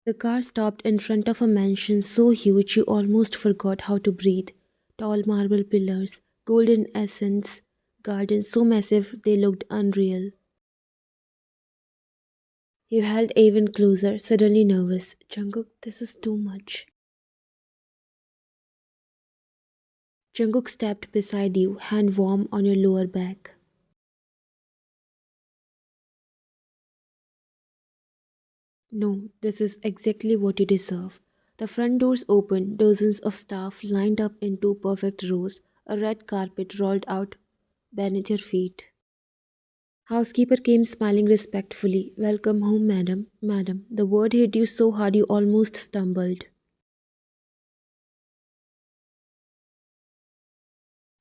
The car stopped in front of a mansion so huge you almost forgot how to breathe. Tall marble pillars, golden accents, gardens so massive they looked unreal. You held even closer, suddenly nervous. Jungkook, this is too much. Jungkook stepped beside you, hand warm on your lower back. No, this is exactly what you deserve. The front doors opened, dozens of staff lined up in two perfect rows, a red carpet rolled out beneath your feet. Housekeeper came smiling respectfully. Welcome home, madam. Madam, the word hit you so hard you almost stumbled.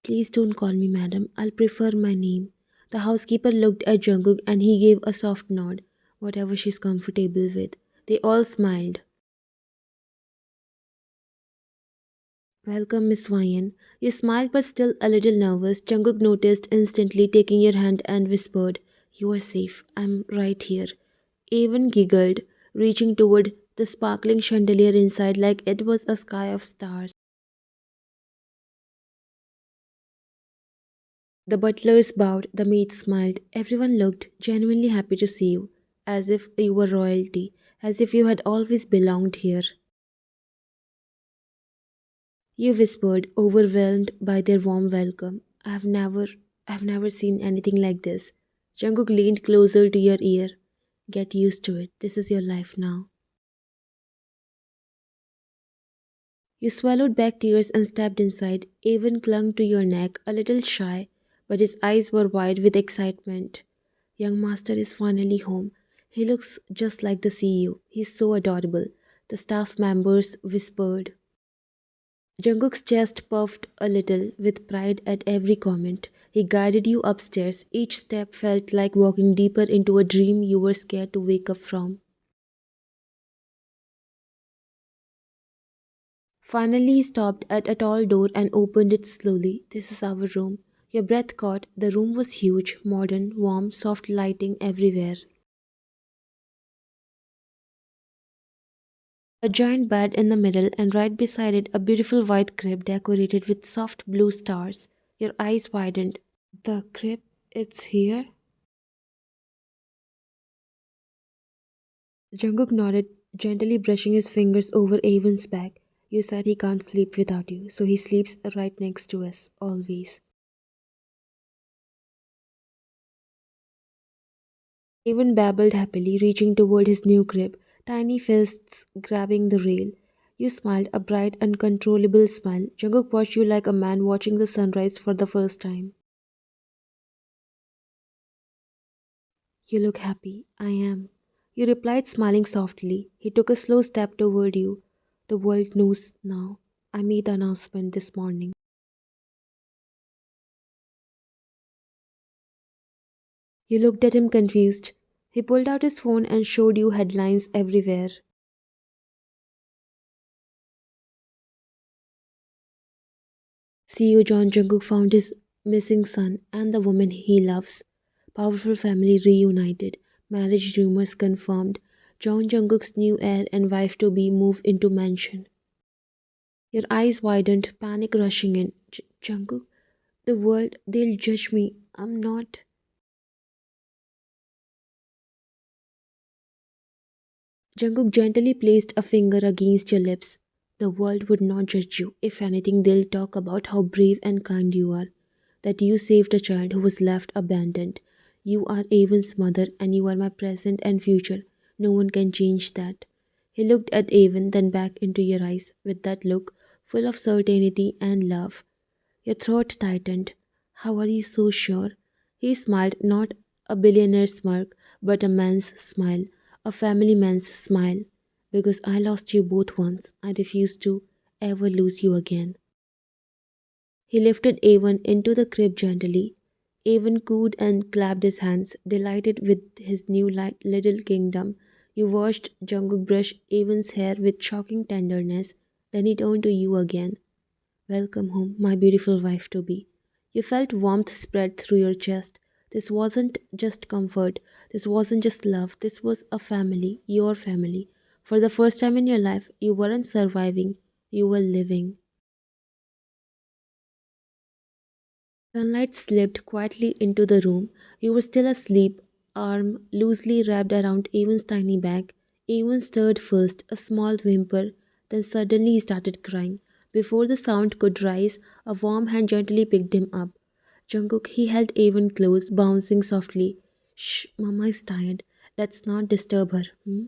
Please don't call me madam. I'll prefer my name. The housekeeper looked at Jungkook and he gave a soft nod. Whatever she's comfortable with. They all smiled. Welcome, Miss Ryan. You smiled but still a little nervous. Jungkook noticed instantly, taking your hand and whispered, You are safe. I'm right here. Avon giggled, reaching toward the sparkling chandelier inside like it was a sky of stars. The butlers bowed, the maids smiled. Everyone looked genuinely happy to see you, as if you were royalty, as if you had always belonged here. You whispered, overwhelmed by their warm welcome. I've never seen anything like this. Jungkook leaned closer to your ear. Get used to it. This is your life now. You swallowed back tears and stepped inside. Avon clung to your neck, a little shy, but his eyes were wide with excitement. Young master is finally home. He looks just like the CEO. He's so adorable. The staff members whispered. Jungkook's chest puffed a little with pride at every comment. He guided you upstairs. Each step felt like walking deeper into a dream you were scared to wake up from. Finally, he stopped at a tall door and opened it slowly. This is our room. Your breath caught. The room was huge, modern, warm, soft lighting everywhere. A giant bed in the middle, and right beside it, a beautiful white crib decorated with soft blue stars. Your eyes widened. The crib? It's here? Jungkook nodded, gently brushing his fingers over Avon's back. You said he can't sleep without you, so he sleeps right next to us, always. Avon babbled happily, reaching toward his new crib, tiny fists grabbing the rail. You smiled, a bright, uncontrollable smile. Jungkook watched you like a man watching the sunrise for the first time. You look happy. I am. You replied, smiling softly. He took a slow step toward you. The world knows now. I made the announcement this morning. You looked at him confused. He pulled out his phone and showed you headlines everywhere. CEO John Jungkook found his missing son and the woman he loves. Powerful family reunited. Marriage rumors confirmed. John Jungkook's new heir and wife to be move into mansion. Your eyes widened, panic rushing in. Jungkook, the world, they'll judge me. I'm not. Jungkook gently placed a finger against your lips. The world would not judge you. If anything, they'll talk about how brave and kind you are. That you saved a child who was left abandoned. You are Avon's mother and you are my present and future. No one can change that. He looked at Avon, then back into your eyes with that look full of certainty and love. Your throat tightened. How are you so sure? He smiled, not a billionaire smirk, but a man's smile, a family man's smile. Because I lost you both once, I refuse to ever lose you again. He lifted Avon into the crib gently. Avon cooed and clapped his hands, delighted with his new little kingdom. You watched Jungkook brush Avon's hair with shocking tenderness. Then he turned to you again. Welcome home, my beautiful wife to be. You felt warmth spread through your chest. This wasn't just comfort, this wasn't just love, this was a family, your family. For the first time in your life, you weren't surviving, you were living. Sunlight slipped quietly into the room. You were still asleep, arm loosely wrapped around Evan's tiny back. Evan stirred first, a small whimper, then suddenly he started crying. Before the sound could rise, a warm hand gently picked him up. Jungkook, he held Evan close, bouncing softly. Shh, Mama is tired. Let's not disturb her. Hmm?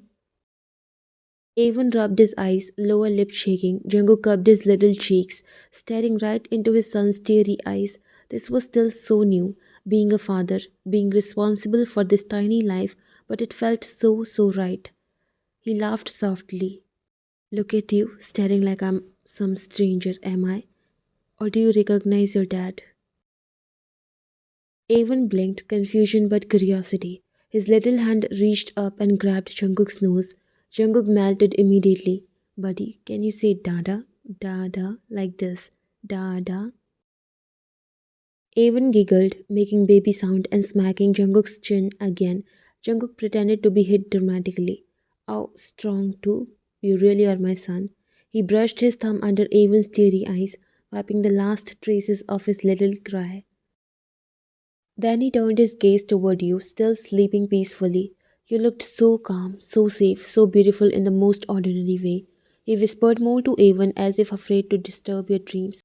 Avon rubbed his eyes, lower lip shaking. Jungkook cupped his little cheeks, staring right into his son's teary eyes. This was still so new, being a father, being responsible for this tiny life, but it felt so, so right. He laughed softly. Look at you, staring like I'm some stranger, am I? Or do you recognize your dad? Avon blinked, confusion but curiosity. His little hand reached up and grabbed Jungkook's nose. Jungkook melted immediately. Buddy, can you say Dada? Dada, like this. Dada. Avon giggled, making baby sound and smacking Jungkook's chin again. Jungkook pretended to be hit dramatically. Oh, strong too. You really are my son. He brushed his thumb under Avon's teary eyes, wiping the last traces of his little cry. Then he turned his gaze toward you, still sleeping peacefully. You looked so calm, so safe, so beautiful in the most ordinary way. He whispered more to Avon as if afraid to disturb your dreams.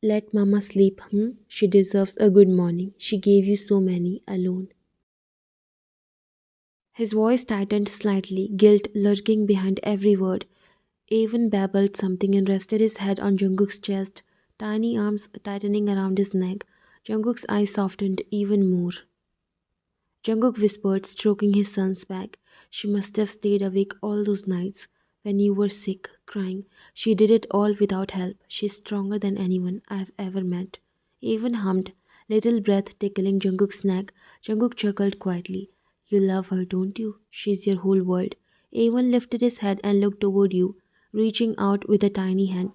Let Mama sleep, hmm? She deserves a good morning. She gave you so many, alone. His voice tightened slightly, guilt lurking behind every word. Avon babbled something and rested his head on Jungkook's chest, tiny arms tightening around his neck. Jungkook's eyes softened even more. Jungkook whispered, stroking his son's back. She must have stayed awake all those nights when you were sick, crying. She did it all without help. She's stronger than anyone I've ever met. Even hummed, little breath tickling Jungkook's neck. Jungkook chuckled quietly. You love her, don't you? She's your whole world. Avon lifted his head and looked toward you, reaching out with a tiny hand.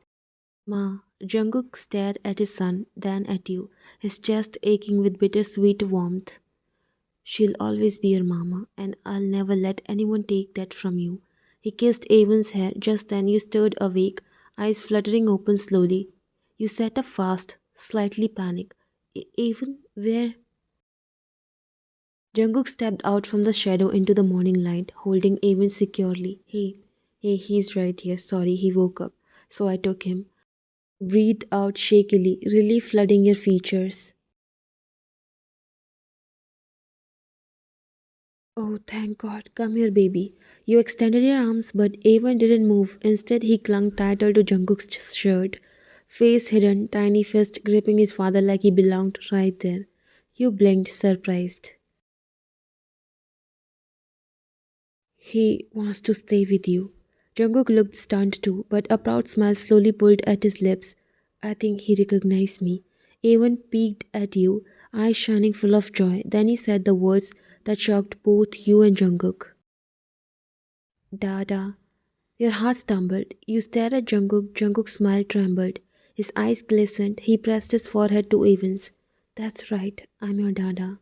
Ma, Jungkook stared at his son, then at you, his chest aching with bittersweet warmth. She'll always be your mama, and I'll never let anyone take that from you. He kissed Avon's hair. Just then you stirred awake, eyes fluttering open slowly. You sat up fast, slightly panicked. Avon, where? Jungkook stepped out from the shadow into the morning light, holding Avon securely. Hey, he's right here. Sorry, he woke up. So I took him. Breathed out shakily, relief flooding your features. Oh, thank God. Come here, baby. You extended your arms, but Avon didn't move. Instead, he clung tighter to Jungkook's shirt, face hidden, tiny fist gripping his father like he belonged right there. You blinked, surprised. He wants to stay with you. Jungkook looked stunned too, but a proud smile slowly pulled at his lips. I think he recognized me. Avon peeked at you, eyes shining full of joy. Then he said the words that shocked both you and Jungkook. Dada. Your heart stumbled. You stared at Jungkook. Jungkook's smile trembled. His eyes glistened. He pressed his forehead to Avon's. That's right. I'm your Dada.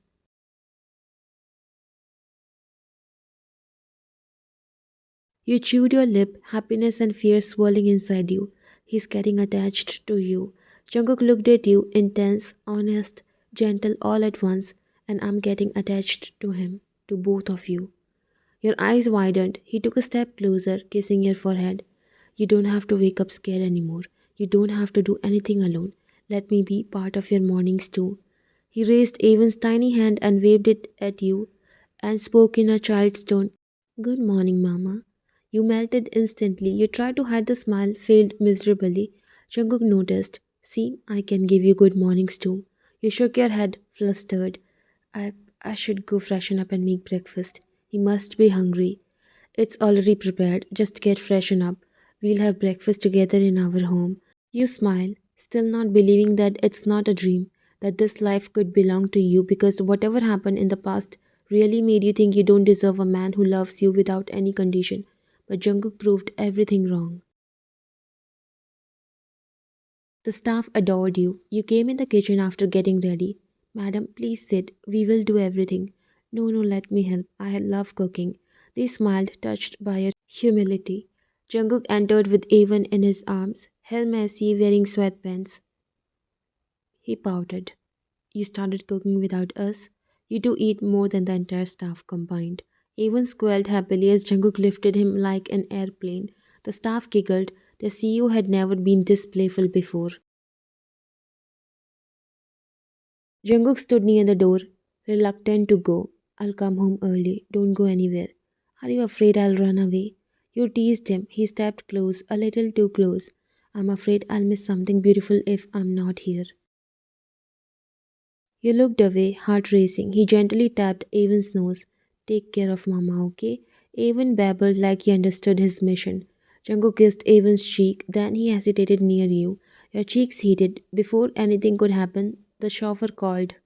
You chewed your lip, happiness and fear swirling inside you. He's getting attached to you. Jungkook looked at you, intense, honest, gentle all at once, and I'm getting attached to him, to both of you. Your eyes widened. He took a step closer, kissing your forehead. You don't have to wake up scared anymore. You don't have to do anything alone. Let me be part of your mornings too. He raised Avon's tiny hand and waved it at you and spoke in a child's tone. Good morning, Mama. You melted instantly. You tried to hide the smile, failed miserably. Jungkook noticed. See, I can give you good mornings too. You shook your head, flustered. I I should go freshen up and make breakfast. He must be hungry. It's already prepared. Just get freshen up. We'll have breakfast together in our home. You smile, still not believing that it's not a dream, that this life could belong to you because whatever happened in the past really made you think you don't deserve a man who loves you without any condition. But Jungkook proved everything wrong. The staff adored you. You came in the kitchen after getting ready. Madam, please sit. We will do everything. No, let me help. I love cooking. They smiled, touched by her humility. Jungkook entered with Avon in his arms, hell messy, wearing sweatpants. He pouted. You started cooking without us? You two eat more than the entire staff combined. Avon squealed happily as Jungkook lifted him like an airplane. The staff giggled. Their CEO had never been this playful before. Jungkook stood near the door, reluctant to go. I'll come home early. Don't go anywhere. Are you afraid I'll run away? You teased him. He stepped close, a little too close. I'm afraid I'll miss something beautiful if I'm not here. You looked away, heart racing. He gently tapped Avon's nose. Take care of Mama, okay? Avon babbled like he understood his mission. Jungkook kissed Avon's cheek, then he hesitated near you. Your cheeks heated. Before anything could happen, the chauffeur called.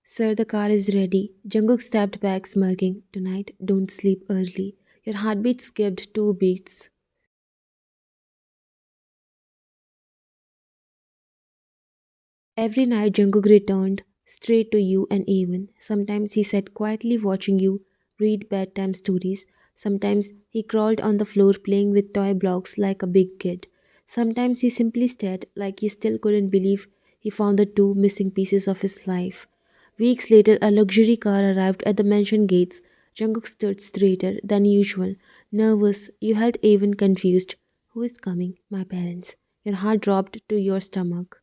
Sir, the car is ready. Jungkook stepped back, smirking. Tonight, don't sleep early. Your heartbeat skipped 2 beats. Every night, Jungkook returned straight to you and Avon. Sometimes he sat quietly watching you read bedtime stories. Sometimes he crawled on the floor playing with toy blocks like a big kid. Sometimes he simply stared like he still couldn't believe he found the two missing pieces of his life. Weeks later, a luxury car arrived at the mansion gates. Jungkook stood straighter than usual, nervous. You held Avon confused. Who is coming? My parents. Your heart dropped to your stomach.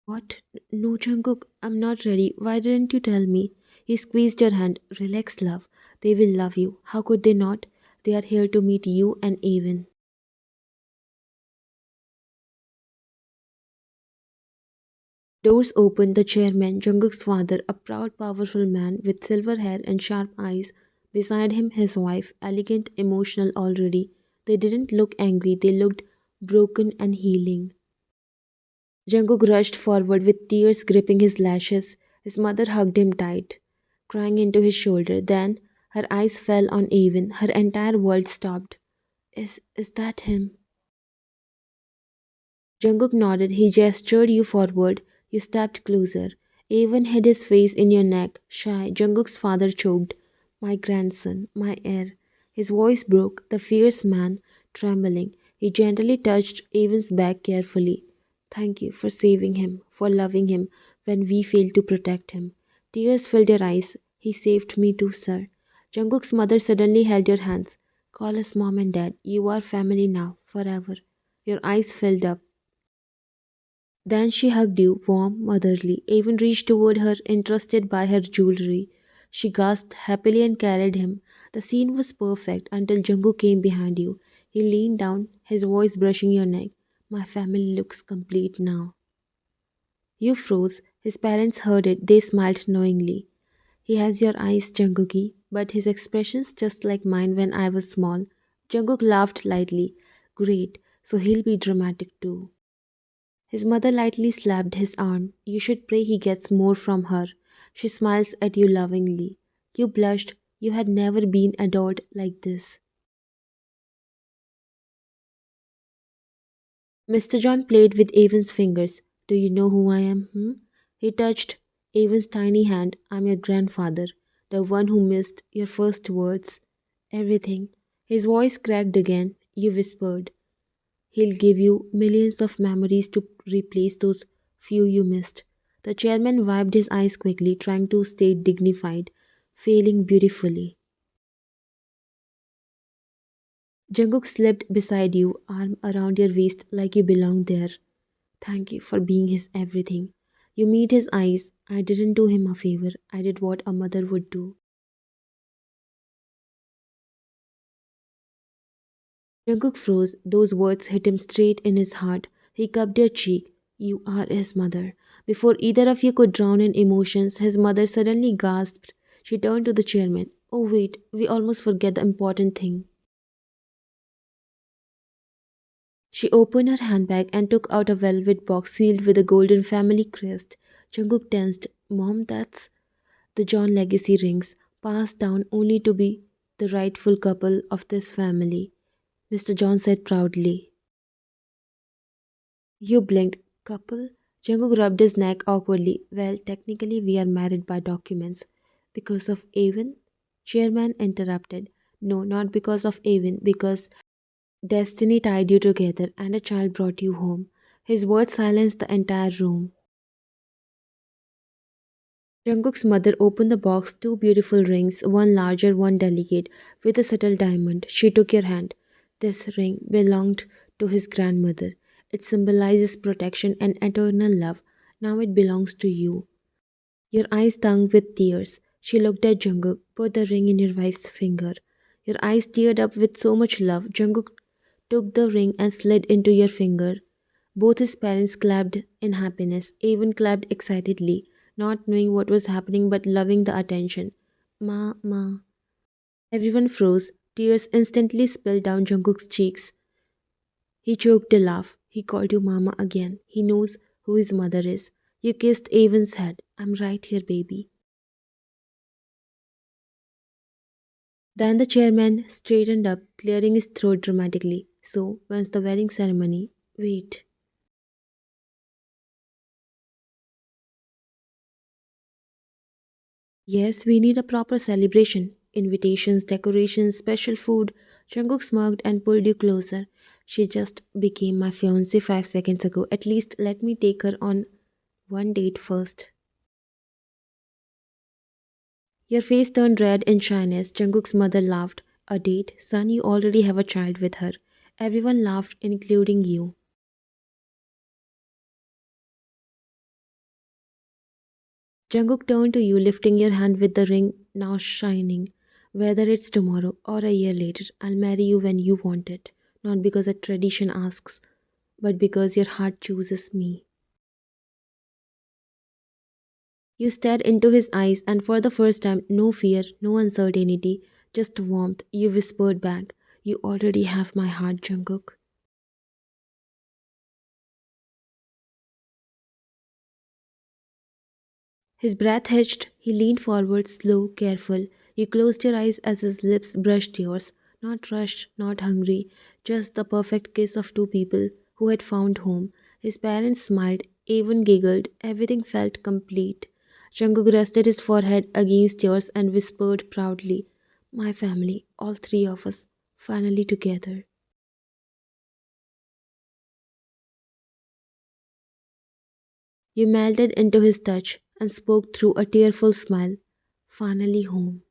What? No, Jungkook, I'm not ready. Why didn't you tell me? He squeezed your hand. Relax, love. They will love you. How could they not? They are here to meet you and Avon. Doors opened. The chairman, Jungkook's father, a proud, powerful man with silver hair and sharp eyes. Beside him, his wife, elegant, emotional already. They didn't look angry, they looked broken and healing. Jungkook rushed forward with tears gripping his lashes. His mother hugged him tight, crying into his shoulder. Then her eyes fell on Avon. Her entire world stopped. Is that him? Jungkook nodded. He gestured you forward. You stepped closer. Avon hid his face in your neck. Shy. Jungkook's father choked. My grandson, my heir. His voice broke, the fierce man trembling. He gently touched Avon's back carefully. Thank you for saving him, for loving him when we failed to protect him. Tears filled your eyes. He saved me too, sir. Jungkook's mother suddenly held your hands. Call us mom and dad. You are family now, forever. Your eyes filled up. Then she hugged you, warm, motherly, even reached toward her, entrusted by her jewelry. She gasped happily and carried him. The scene was perfect until Jungkook came behind you. He leaned down, his voice brushing your neck. My family looks complete now. You froze. His parents heard it. They smiled knowingly. He has your eyes, Jungkookie, but his expression's just like mine when I was small. Jungkook laughed lightly. Great, so he'll be dramatic too. His mother lightly slapped his arm. You should pray he gets more from her. She smiles at you lovingly. You blushed. You had never been adored like this. Mr. John played with Avon's fingers. Do you know who I am? Hmm? He touched Avon's tiny hand. I'm your grandfather, the one who missed your first words. Everything. His voice cracked again. You whispered. He'll give you millions of memories to replace those few you missed. The chairman wiped his eyes quickly, trying to stay dignified, failing beautifully. Jungkook slipped beside you, arm around your waist like you belonged there. Thank you for being his everything. You meet his eyes. I didn't do him a favor. I did what a mother would do. Jungkook froze. Those words hit him straight in his heart. He cupped your cheek. You are his mother. Before either of you could drown in emotions, his mother suddenly gasped. She turned to the chairman. Oh, wait, we almost forget the important thing. She opened her handbag and took out a velvet box sealed with a golden family crest. Jungkook tensed. Mom, that's the John legacy rings, passed down only to be the rightful couple of this family, Mr. John said proudly. You blinked. Couple? Jungkook rubbed his neck awkwardly. Well, technically we are married by documents. Because of Avon? Chairman interrupted. No, not because of Avon, because destiny tied you together and a child brought you home. His words silenced the entire room. Jungkook's mother opened the box, two beautiful rings, one larger, one delicate, with a subtle diamond. She took your hand. This ring belonged to his grandmother. It symbolizes protection and eternal love. Now it belongs to you. Your eyes stung with tears. She looked at Jungkook. Put the ring in your wife's finger. Your eyes teared up with so much love. Jungkook took the ring and slid into your finger. Both his parents clapped in happiness, even clapped excitedly, not knowing what was happening but loving the attention. Ma, ma. Everyone froze. Tears instantly spilled down Jungkook's cheeks. He choked a laugh. He called you Mama again. He knows who his mother is. You kissed Avon's head. I'm right here, baby. Then the chairman straightened up, clearing his throat dramatically. So, when's the wedding ceremony? Wait. Yes, we need a proper celebration. Invitations, decorations, special food. Jungkook smirked and pulled you closer. She just became my fiancée 5 seconds ago. At least let me take her on one date first. Your face turned red in shyness. Jungkook's mother laughed. A date? Son, you already have a child with her. Everyone laughed, including you. Jungkook turned to you, lifting your hand with the ring now shining. Whether it's tomorrow or a year later, I'll marry you when you want it. Not because a tradition asks, but because your heart chooses me. You stared into his eyes, and for the first time, no fear, no uncertainty, just warmth. You whispered back, you already have my heart, Jungkook. His breath hitched. He leaned forward, slow, careful. You closed your eyes as his lips brushed yours. Not rushed, not hungry, just the perfect kiss of two people who had found home. His parents smiled, even giggled. Everything felt complete. Jungkook rested his forehead against yours and whispered proudly, my family, all three of us, finally together. You melted into his touch and spoke through a tearful smile. Finally home.